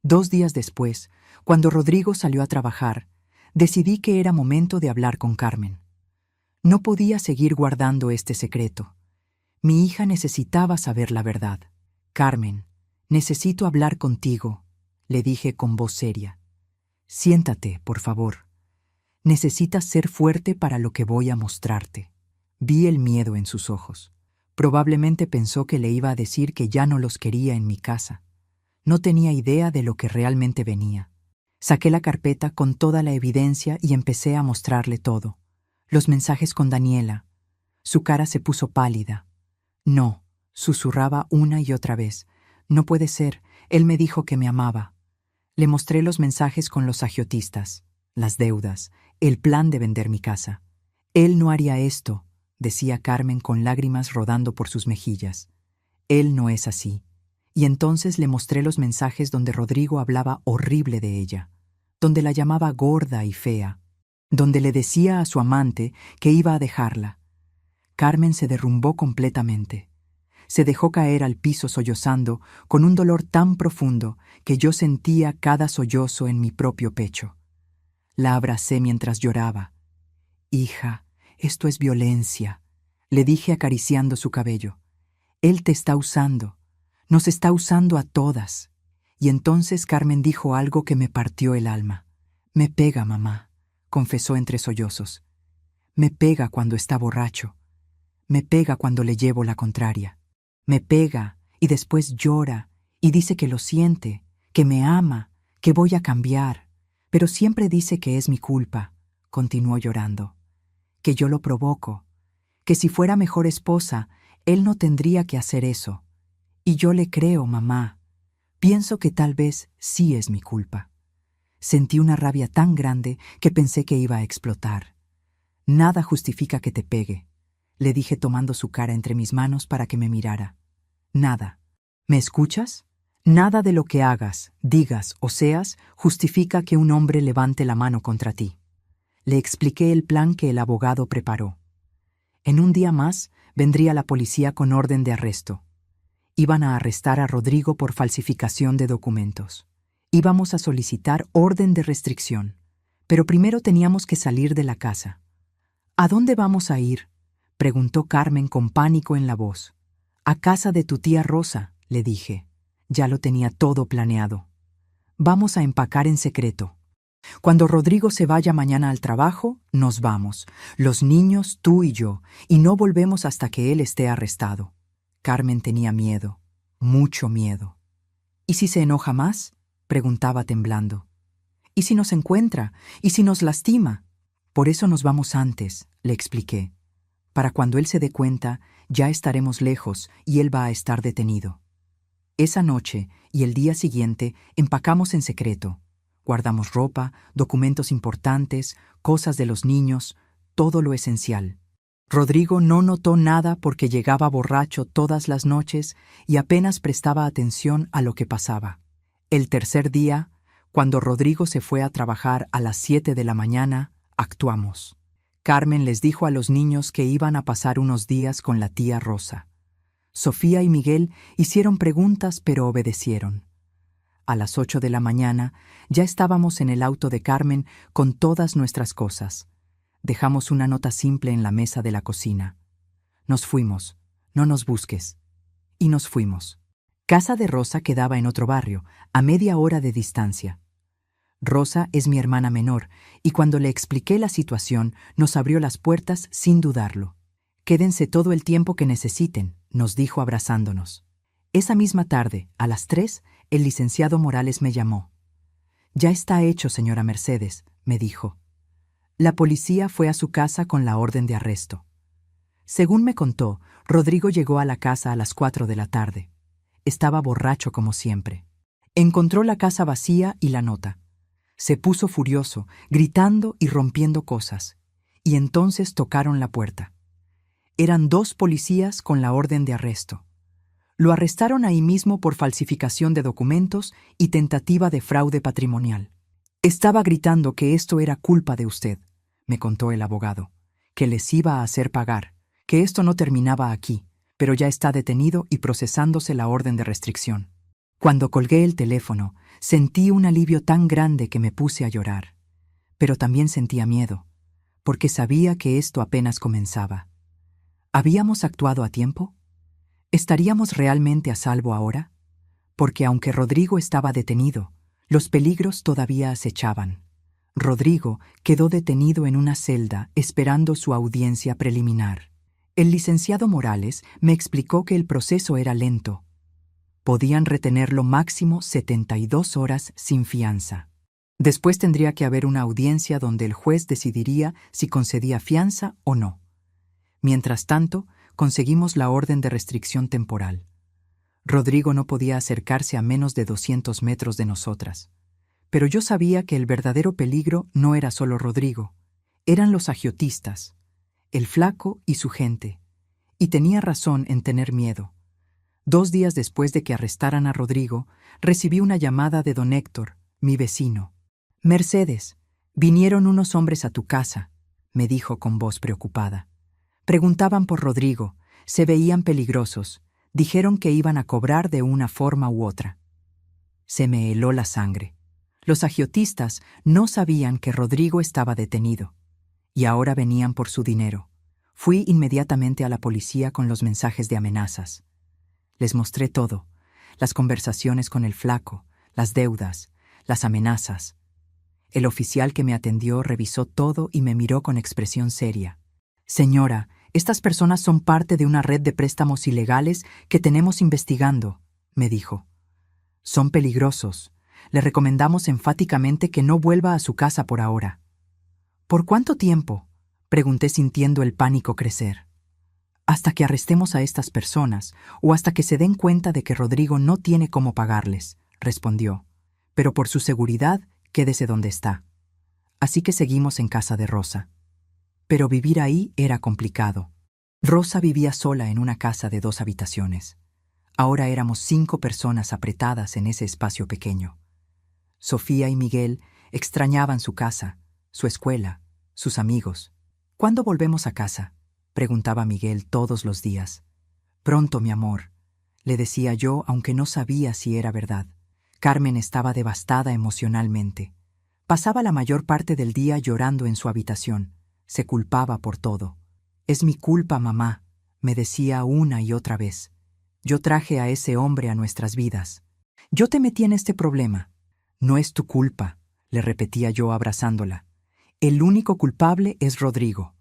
A: 2 días después, cuando Rodrigo salió a trabajar, decidí que era momento de hablar con Carmen. No podía seguir guardando este secreto. Mi hija necesitaba saber la verdad. Carmen, necesito hablar contigo, le dije con voz seria. Siéntate, por favor. Necesitas ser fuerte para lo que voy a mostrarte. Vi el miedo en sus ojos. Probablemente pensó que le iba a decir que ya no los quería en mi casa. No tenía idea de lo que realmente venía. Saqué la carpeta con toda la evidencia y empecé a mostrarle todo. Los mensajes con Daniela. Su cara se puso pálida. No, susurraba una y otra vez. No puede ser, él me dijo que me amaba. Le mostré los mensajes con los agiotistas, las deudas, el plan de vender mi casa. Él no haría esto, decía Carmen con lágrimas rodando por sus mejillas. Él no es así. Y entonces le mostré los mensajes donde Rodrigo hablaba horrible de ella, donde la llamaba gorda y fea, donde le decía a su amante que iba a dejarla. Carmen se derrumbó completamente. Se dejó caer al piso sollozando con un dolor tan profundo que yo sentía cada sollozo en mi propio pecho. La abracé mientras lloraba. «Hija, esto es violencia», le dije acariciando su cabello. «Él te está usando. Nos está usando a todas». Y entonces Carmen dijo algo que me partió el alma. «Me pega, mamá», confesó entre sollozos. «Me pega cuando está borracho. Me pega cuando le llevo la contraria. Me pega y después llora y dice que lo siente, que me ama, que voy a cambiar. Pero siempre dice que es mi culpa», continuó llorando. «Que yo lo provoco. Que si fuera mejor esposa, él no tendría que hacer eso. Y yo le creo, mamá. Pienso que tal vez sí es mi culpa». Sentí una rabia tan grande que pensé que iba a explotar. «Nada justifica que te pegue», le dije tomando su cara entre mis manos para que me mirara. «Nada. ¿Me escuchas? Nada de lo que hagas, digas o seas justifica que un hombre levante la mano contra ti». Le expliqué el plan que el abogado preparó. En un día más vendría la policía con orden de arresto. Iban a arrestar a Rodrigo por falsificación de documentos. Íbamos a solicitar orden de restricción, pero primero teníamos que salir de la casa. «¿A dónde vamos a ir?», preguntó Carmen con pánico en la voz. «A casa de tu tía Rosa», le dije. Ya lo tenía todo planeado. «Vamos a empacar en secreto. Cuando Rodrigo se vaya mañana al trabajo, nos vamos, los niños, tú y yo, y no volvemos hasta que él esté arrestado». Carmen tenía miedo, mucho miedo. ¿Y si se enoja más? Preguntaba temblando. ¿Y si nos encuentra? ¿Y si nos lastima? Por eso nos vamos antes, le expliqué. Para cuando él se dé cuenta, ya estaremos lejos y él va a estar detenido. Esa noche y el día siguiente empacamos en secreto. Guardamos ropa, documentos importantes, cosas de los niños, todo lo esencial. Rodrigo no notó nada porque llegaba borracho todas las noches y apenas prestaba atención a lo que pasaba. El tercer día, cuando Rodrigo se fue a trabajar a las 7 de la mañana, actuamos. Carmen les dijo a los niños que iban a pasar unos días con la tía Rosa. Sofía y Miguel hicieron preguntas pero obedecieron. A las 8 de la mañana ya estábamos en el auto de Carmen con todas nuestras cosas. Dejamos una nota simple en la mesa de la cocina. Nos fuimos, no nos busques. Y nos fuimos. Casa de Rosa quedaba en otro barrio, a media hora de distancia. Rosa es mi hermana menor, y cuando le expliqué la situación, nos abrió las puertas sin dudarlo. «Quédense todo el tiempo que necesiten», nos dijo abrazándonos. Esa misma tarde, a las 3, el licenciado Morales me llamó. «Ya está hecho, señora Mercedes», me dijo. La policía fue a su casa con la orden de arresto. Según me contó, Rodrigo llegó a la casa a las 4 de la tarde. Estaba borracho como siempre. Encontró la casa vacía y la nota. Se puso furioso, gritando y rompiendo cosas, y entonces tocaron la puerta. Eran 2 policías con la orden de arresto. Lo arrestaron ahí mismo por falsificación de documentos y tentativa de fraude patrimonial. Estaba gritando que esto era culpa de usted, me contó el abogado, que les iba a hacer pagar, que esto no terminaba aquí, pero ya está detenido y procesándose la orden de restricción. Cuando colgué el teléfono, sentí un alivio tan grande que me puse a llorar. Pero también sentía miedo, porque sabía que esto apenas comenzaba. ¿Habíamos actuado a tiempo? ¿Estaríamos realmente a salvo ahora? Porque aunque Rodrigo estaba detenido, los peligros todavía acechaban. Rodrigo quedó detenido en una celda esperando su audiencia preliminar. El licenciado Morales me explicó que el proceso era lento. Podían retenerlo máximo 72 horas sin fianza. Después tendría que haber una audiencia donde el juez decidiría si concedía fianza o no. Mientras tanto, conseguimos la orden de restricción temporal. Rodrigo no podía acercarse a menos de 200 metros de nosotras. Pero yo sabía que el verdadero peligro no era solo Rodrigo. Eran los agiotistas, el flaco y su gente. Y tenía razón en tener miedo. 2 días después de que arrestaran a Rodrigo, recibí una llamada de don Héctor, mi vecino. «Mercedes, vinieron unos hombres a tu casa», me dijo con voz preocupada. Preguntaban por Rodrigo, se veían peligrosos, dijeron que iban a cobrar de una forma u otra. Se me heló la sangre. Los agiotistas no sabían que Rodrigo estaba detenido, y ahora venían por su dinero. Fui inmediatamente a la policía con los mensajes de amenazas. Les mostré todo, las conversaciones con el flaco, las deudas, las amenazas. El oficial que me atendió revisó todo y me miró con expresión seria. «Señora, estas personas son parte de una red de préstamos ilegales que tenemos investigando», me dijo. «Son peligrosos. Le recomendamos enfáticamente que no vuelva a su casa por ahora». «¿Por cuánto tiempo?», pregunté sintiendo el pánico crecer. «Hasta que arrestemos a estas personas o hasta que se den cuenta de que Rodrigo no tiene cómo pagarles», respondió. «Pero por su seguridad, quédese donde está». Así que seguimos en casa de Rosa. Pero vivir ahí era complicado. Rosa vivía sola en una casa de 2 habitaciones. Ahora éramos 5 personas apretadas en ese espacio pequeño. Sofía y Miguel extrañaban su casa, su escuela, sus amigos. «¿Cuándo volvemos a casa?», preguntaba Miguel todos los días. «Pronto, mi amor», le decía yo, aunque no sabía si era verdad. Carmen estaba devastada emocionalmente. Pasaba la mayor parte del día llorando en su habitación. Se culpaba por todo. «Es mi culpa, mamá», me decía una y otra vez. «Yo traje a ese hombre a nuestras vidas. Yo te metí en este problema». «No es tu culpa», le repetía yo abrazándola. «El único culpable es Rodrigo.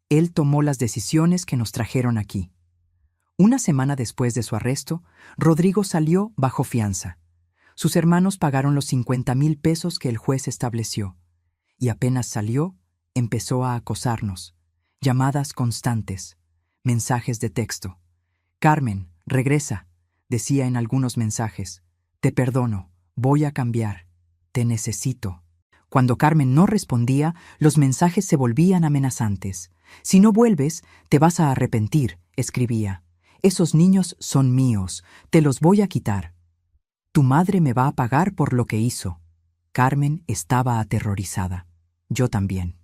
A: Él tomó las decisiones que nos trajeron aquí». Una semana después de su arresto, Rodrigo salió bajo fianza. Sus hermanos pagaron los 50,000 pesos que el juez estableció, y apenas salió, empezó a acosarnos. Llamadas constantes, mensajes de texto. «Carmen, regresa», decía en algunos mensajes. «Te perdono, voy a cambiar, te necesito». Cuando Carmen no respondía, los mensajes se volvían amenazantes. «Si no vuelves, te vas a arrepentir», escribía. «Esos niños son míos, te los voy a quitar. Tu madre me va a pagar por lo que hizo». Carmen estaba aterrorizada. Yo también.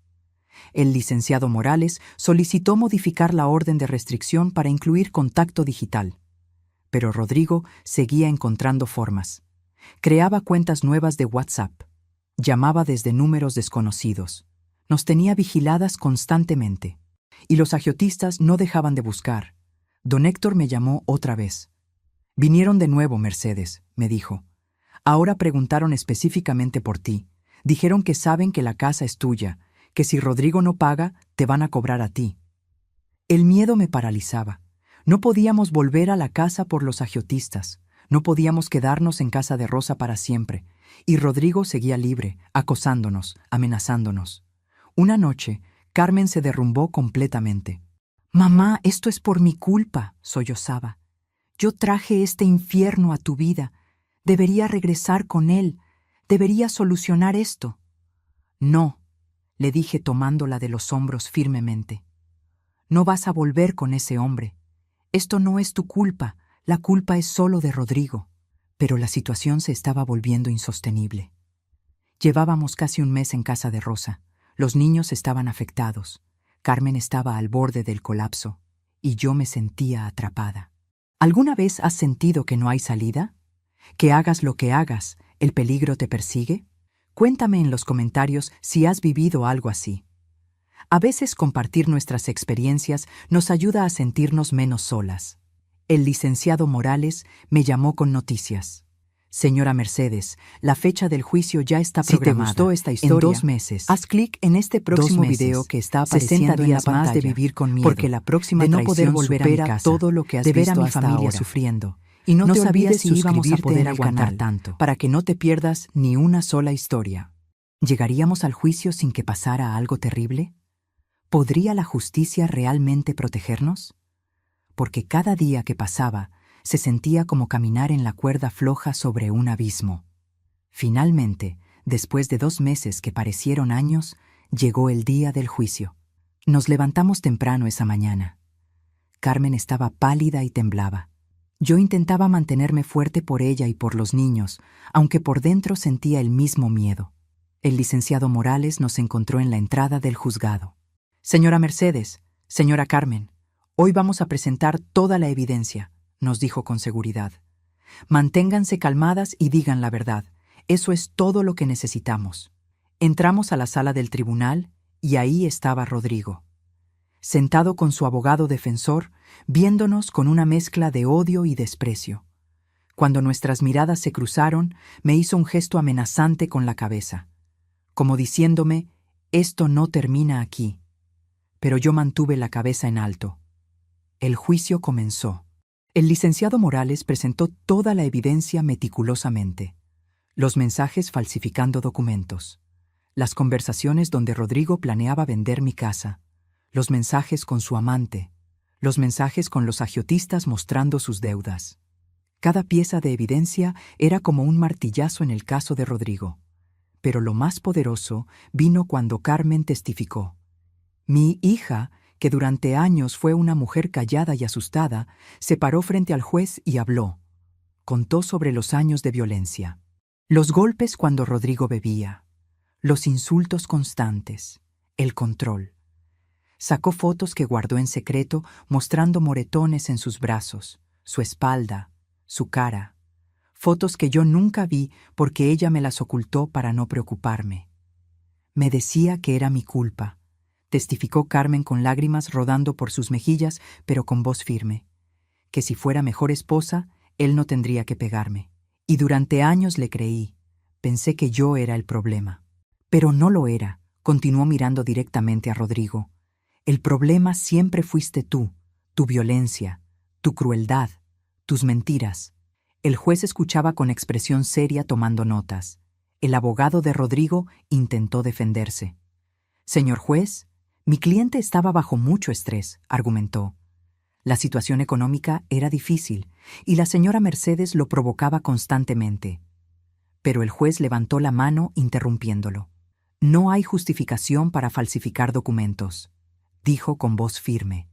A: El licenciado Morales solicitó modificar la orden de restricción para incluir contacto digital. Pero Rodrigo seguía encontrando formas. Creaba cuentas nuevas de WhatsApp. Llamaba desde números desconocidos. Nos tenía vigiladas constantemente. Y los agiotistas no dejaban de buscar. Don Héctor me llamó otra vez. «Vinieron de nuevo, Mercedes», me dijo. «Ahora preguntaron específicamente por ti. Dijeron que saben que la casa es tuya, que si Rodrigo no paga, te van a cobrar a ti». El miedo me paralizaba. No podíamos volver a la casa por los agiotistas. No podíamos quedarnos en casa de Rosa para siempre. Y Rodrigo seguía libre, acosándonos, amenazándonos. Una noche, Carmen se derrumbó completamente. «Mamá, esto es por mi culpa», sollozaba. «Yo traje este infierno a tu vida. Debería regresar con él. Debería solucionar esto». «No», le dije tomándola de los hombros firmemente. «No vas a volver con ese hombre. Esto no es tu culpa, la culpa es solo de Rodrigo». Pero la situación se estaba volviendo insostenible. Llevábamos casi un mes en casa de Rosa. Los niños estaban afectados. Carmen estaba al borde del colapso, y yo me sentía atrapada. ¿Alguna vez has sentido que no hay salida? ¿Que hagas lo que hagas, el peligro te persigue? Cuéntame en los comentarios si has vivido algo así. A veces compartir nuestras experiencias nos ayuda a sentirnos menos solas. El licenciado Morales me llamó con noticias. «Señora Mercedes, la fecha del juicio ya está programada. Si te gustó esta historia, en 2 meses, haz clic en este próximo video que está apareciendo en la pantalla, más de vivir con miedo, porque la próxima de no poder volver a mi casa, todo lo que has de ver visto a mi familia ahora, sufriendo. Y no te olvides si íbamos a poder aguantar tanto, para que no te pierdas ni una sola historia». ¿Llegaríamos al juicio sin que pasara algo terrible? ¿Podría la justicia realmente protegernos? Porque cada día que pasaba se sentía como caminar en la cuerda floja sobre un abismo. Finalmente, después de 2 meses que parecieron años, llegó el día del juicio. Nos levantamos temprano esa mañana. Carmen estaba pálida y temblaba. Yo intentaba mantenerme fuerte por ella y por los niños, aunque por dentro sentía el mismo miedo. El licenciado Morales nos encontró en la entrada del juzgado. «Señora Mercedes, señora Carmen, hoy vamos a presentar toda la evidencia», nos dijo con seguridad. «Manténganse calmadas y digan la verdad. Eso es todo lo que necesitamos». Entramos a la sala del tribunal y ahí estaba Rodrigo, sentado con su abogado defensor, viéndonos con una mezcla de odio y desprecio. Cuando nuestras miradas se cruzaron, me hizo un gesto amenazante con la cabeza, como diciéndome, «Esto no termina aquí». Pero yo mantuve la cabeza en alto. El juicio comenzó. El licenciado Morales presentó toda la evidencia meticulosamente. Los mensajes falsificando documentos. Las conversaciones donde Rodrigo planeaba vender mi casa. Los mensajes con su amante. Los mensajes con los agiotistas mostrando sus deudas. Cada pieza de evidencia era como un martillazo en el caso de Rodrigo. Pero lo más poderoso vino cuando Carmen testificó. Mi hija, que durante años fue una mujer callada y asustada, se paró frente al juez y habló. Contó sobre los años de violencia. Los golpes cuando Rodrigo bebía. Los insultos constantes. El control. Sacó fotos que guardó en secreto mostrando moretones en sus brazos, su espalda, su cara. Fotos que yo nunca vi porque ella me las ocultó para no preocuparme. Me decía que era mi culpa. Testificó Carmen con lágrimas rodando por sus mejillas, pero con voz firme. Que si fuera mejor esposa, él no tendría que pegarme. Y durante años le creí. Pensé que yo era el problema. Pero no lo era, continuó mirando directamente a Rodrigo. El problema siempre fuiste tú, tu violencia, tu crueldad, tus mentiras. El juez escuchaba con expresión seria tomando notas. El abogado de Rodrigo intentó defenderse. «Señor juez, mi cliente estaba bajo mucho estrés», argumentó. La situación económica era difícil y la señora Mercedes lo provocaba constantemente. Pero el juez levantó la mano interrumpiéndolo. «No hay justificación para falsificar documentos», dijo con voz firme.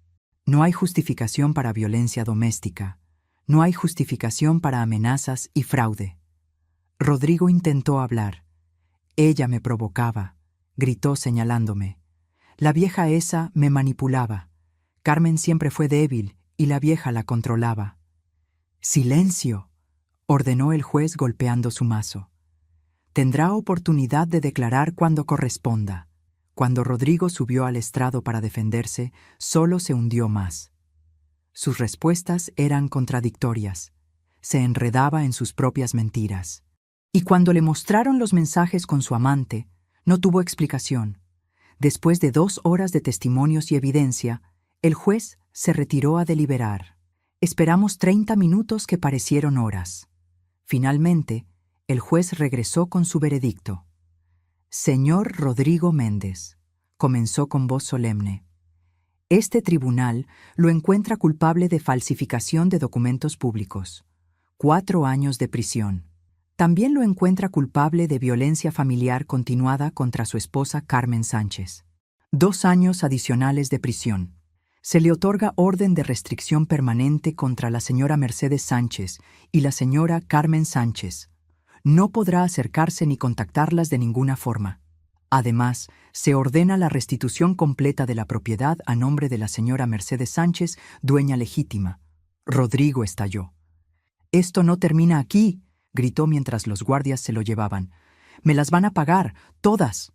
A: «No hay justificación para violencia doméstica. No hay justificación para amenazas y fraude». Rodrigo intentó hablar. «Ella me provocaba», gritó señalándome. «La vieja esa me manipulaba. Carmen siempre fue débil y la vieja la controlaba». «¡Silencio!», ordenó el juez golpeando su mazo. «Tendrá oportunidad de declarar cuando corresponda». Cuando Rodrigo subió al estrado para defenderse, solo se hundió más. Sus respuestas eran contradictorias. Se enredaba en sus propias mentiras. Y cuando le mostraron los mensajes con su amante, no tuvo explicación. Después de 2 horas de testimonios y evidencia, el juez se retiró a deliberar. Esperamos 30 minutos que parecieron horas. Finalmente, el juez regresó con su veredicto. «Señor Rodrigo Méndez», comenzó con voz solemne, «este tribunal lo encuentra culpable de falsificación de documentos públicos. 4 años de prisión. También lo encuentra culpable de violencia familiar continuada contra su esposa Carmen Sánchez. 2 años adicionales de prisión. Se le otorga orden de restricción permanente contra la señora Mercedes Sánchez y la señora Carmen Sánchez. No podrá acercarse ni contactarlas de ninguna forma. Además, se ordena la restitución completa de la propiedad a nombre de la señora Mercedes Sánchez, dueña legítima». Rodrigo estalló. «Esto no termina aquí», gritó mientras los guardias se lo llevaban. «Me las van a pagar, todas».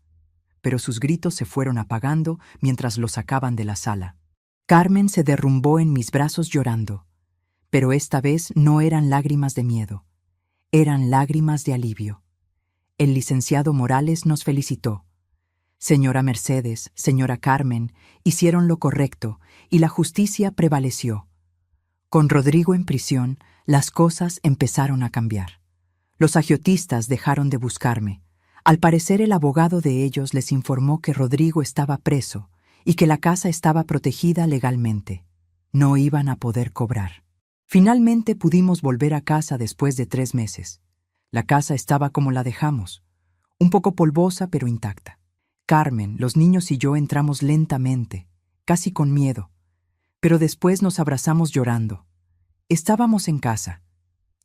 A: Pero sus gritos se fueron apagando mientras lo sacaban de la sala. Carmen se derrumbó en mis brazos llorando. Pero esta vez no eran lágrimas de miedo. Eran lágrimas de alivio. El licenciado Morales nos felicitó. «Señora Mercedes, señora Carmen, hicieron lo correcto y la justicia prevaleció». Con Rodrigo en prisión, las cosas empezaron a cambiar. Los agiotistas dejaron de buscarme. Al parecer, el abogado de ellos les informó que Rodrigo estaba preso y que la casa estaba protegida legalmente. No iban a poder cobrar. Finalmente pudimos volver a casa después de 3 meses. La casa estaba como la dejamos, un poco polvosa pero intacta. Carmen, los niños y yo entramos lentamente, casi con miedo, pero después nos abrazamos llorando. Estábamos en casa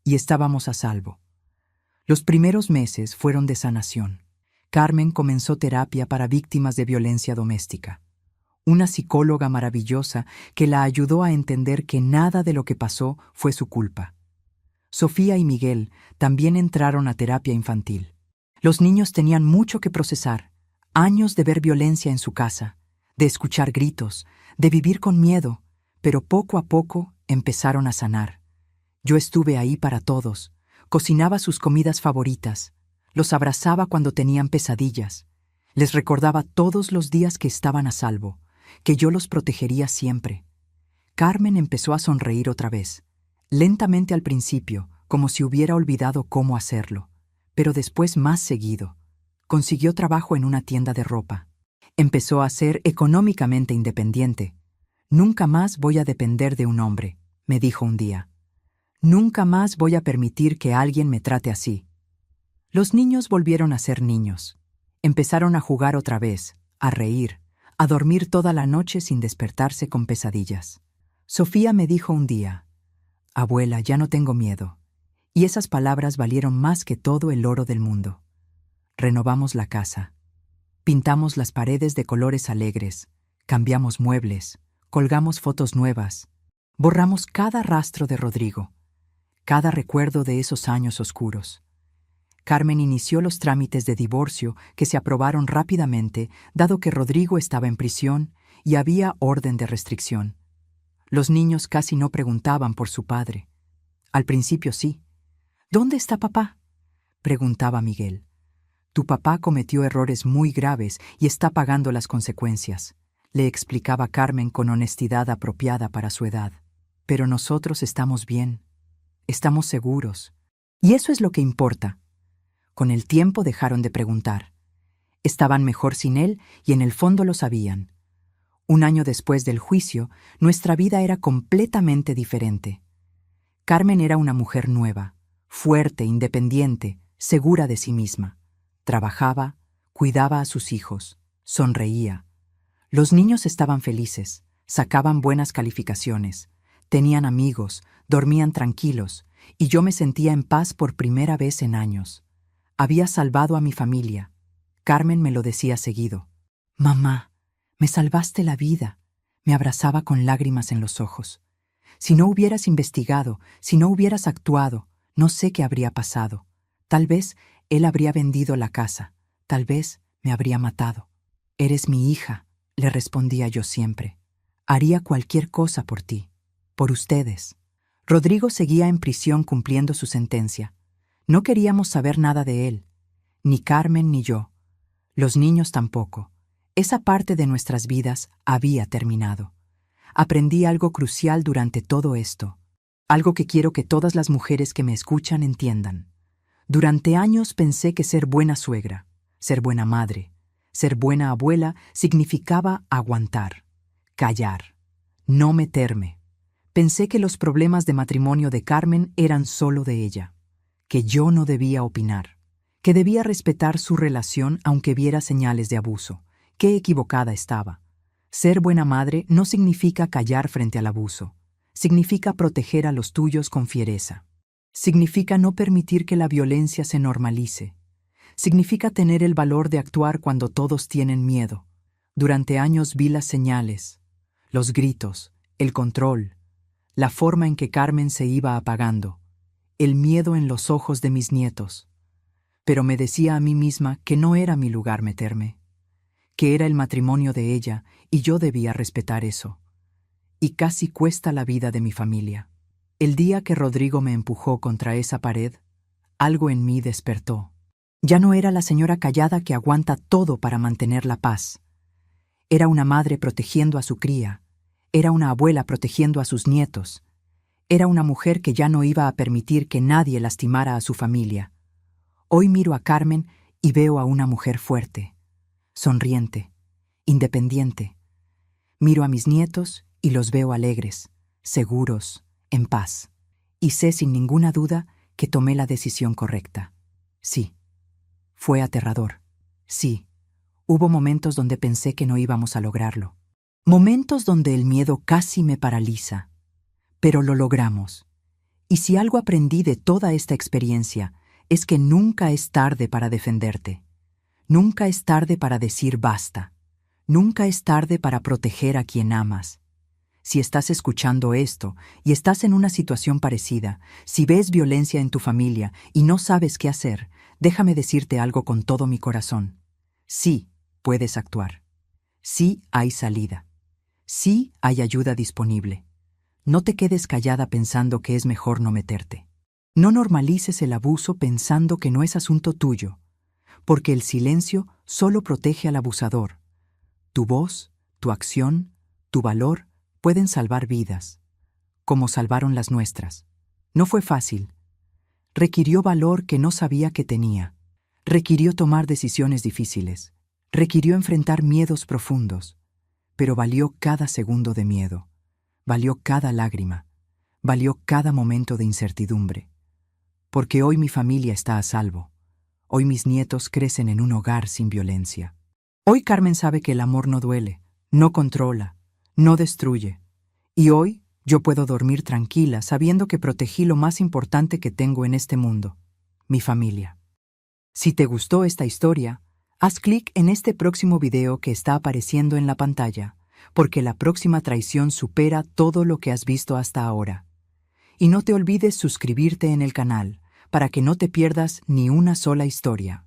A: y estábamos a salvo. Los primeros meses fueron de sanación. Carmen comenzó terapia para víctimas de violencia doméstica. Una psicóloga maravillosa que la ayudó a entender que nada de lo que pasó fue su culpa. Sofía y Miguel también entraron a terapia infantil. Los niños tenían mucho que procesar, años de ver violencia en su casa, de escuchar gritos, de vivir con miedo, pero poco a poco empezaron a sanar. Yo estuve ahí para todos, cocinaba sus comidas favoritas, los abrazaba cuando tenían pesadillas, les recordaba todos los días que estaban a salvo, que yo los protegería siempre. Carmen empezó a sonreír otra vez, lentamente al principio, como si hubiera olvidado cómo hacerlo, pero después más seguido. Consiguió trabajo en una tienda de ropa. Empezó a ser económicamente independiente. «Nunca más voy a depender de un hombre», me dijo un día. «Nunca más voy a permitir que alguien me trate así». Los niños volvieron a ser niños. Empezaron a jugar otra vez, a reír, a dormir toda la noche sin despertarse con pesadillas. Sofía me dijo un día: «Abuela, ya no tengo miedo». Y esas palabras valieron más que todo el oro del mundo. Renovamos la casa. Pintamos las paredes de colores alegres, cambiamos muebles, colgamos fotos nuevas, borramos cada rastro de Rodrigo, cada recuerdo de esos años oscuros. Carmen inició los trámites de divorcio que se aprobaron rápidamente, dado que Rodrigo estaba en prisión y había orden de restricción. Los niños casi no preguntaban por su padre. Al principio sí. «¿Dónde está papá?», preguntaba Miguel. «Tu papá cometió errores muy graves y está pagando las consecuencias», le explicaba Carmen con honestidad apropiada para su edad. «Pero nosotros estamos bien. estamos seguros. Y eso es lo que importa. Con el tiempo dejaron de preguntar. Estaban mejor sin él y en el fondo lo sabían. Un año después del juicio, nuestra vida era completamente diferente. Carmen era una mujer nueva, fuerte, independiente, segura de sí misma. Trabajaba, cuidaba a sus hijos, sonreía. Los niños estaban felices, sacaban buenas calificaciones, tenían amigos, dormían tranquilos, y yo me sentía en paz por primera vez en años. Había salvado a mi familia. Carmen me lo decía seguido. «Mamá, me salvaste la vida», me abrazaba con lágrimas en los ojos. «Si no hubieras investigado, si no hubieras actuado, no sé qué habría pasado. Tal vez él habría vendido la casa, tal vez me habría matado». «Eres mi hija», le respondía yo siempre. «Haría cualquier cosa por ti, por ustedes». Rodrigo seguía en prisión cumpliendo su sentencia. No queríamos saber nada de él, ni Carmen ni yo. Los niños tampoco. Esa parte de nuestras vidas había terminado. Aprendí algo crucial durante todo esto, algo que quiero que todas las mujeres que me escuchan entiendan. Durante años pensé que ser buena suegra, ser buena madre, ser buena abuela significaba aguantar, callar, no meterme. Pensé que los problemas de matrimonio de Carmen eran solo de ella, que yo no debía opinar, que debía respetar su relación aunque viera señales de abuso. Qué equivocada estaba. Ser buena madre no significa callar frente al abuso. Significa proteger a los tuyos con fiereza. Significa no permitir que la violencia se normalice. Significa tener el valor de actuar cuando todos tienen miedo. Durante años vi las señales, los gritos, el control, la forma en que Carmen se iba apagando, el miedo en los ojos de mis nietos. Pero me decía a mí misma que no era mi lugar meterme, que era el matrimonio de ella y yo debía respetar eso. Y casi cuesta la vida de mi familia. El día que Rodrigo me empujó contra esa pared, algo en mí despertó. Ya no era la señora callada que aguanta todo para mantener la paz. Era una madre protegiendo a su cría. Era una abuela protegiendo a sus nietos. Era una mujer que ya no iba a permitir que nadie lastimara a su familia. Hoy miro a Carmen y veo a una mujer fuerte, sonriente, independiente. Miro a mis nietos y los veo alegres, seguros, en paz. Y sé sin ninguna duda que tomé la decisión correcta. Sí, fue aterrador. Sí, hubo momentos donde pensé que no íbamos a lograrlo. Momentos donde el miedo casi me paraliza. Pero lo logramos. Y si algo aprendí de toda esta experiencia, es que nunca es tarde para defenderte. Nunca es tarde para decir basta. Nunca es tarde para proteger a quien amas. Si estás escuchando esto y estás en una situación parecida, si ves violencia en tu familia y no sabes qué hacer, déjame decirte algo con todo mi corazón. Sí, puedes actuar. Sí hay salida. Sí hay ayuda disponible. No te quedes callada pensando que es mejor no meterte. No normalices el abuso pensando que no es asunto tuyo, porque el silencio solo protege al abusador. Tu voz, tu acción, tu valor pueden salvar vidas, como salvaron las nuestras. No fue fácil. Requirió valor que no sabía que tenía. Requirió tomar decisiones difíciles. Requirió enfrentar miedos profundos. Pero valió cada segundo de miedo. Valió cada lágrima. Valió cada momento de incertidumbre. Porque hoy mi familia está a salvo. Hoy mis nietos crecen en un hogar sin violencia. Hoy Carmen sabe que el amor no duele, no controla, no destruye. Y hoy yo puedo dormir tranquila sabiendo que protegí lo más importante que tengo en este mundo, mi familia. Si te gustó esta historia, haz clic en este próximo video que está apareciendo en la pantalla, porque la próxima traición supera todo lo que has visto hasta ahora. Y no te olvides suscribirte en el canal, para que no te pierdas ni una sola historia.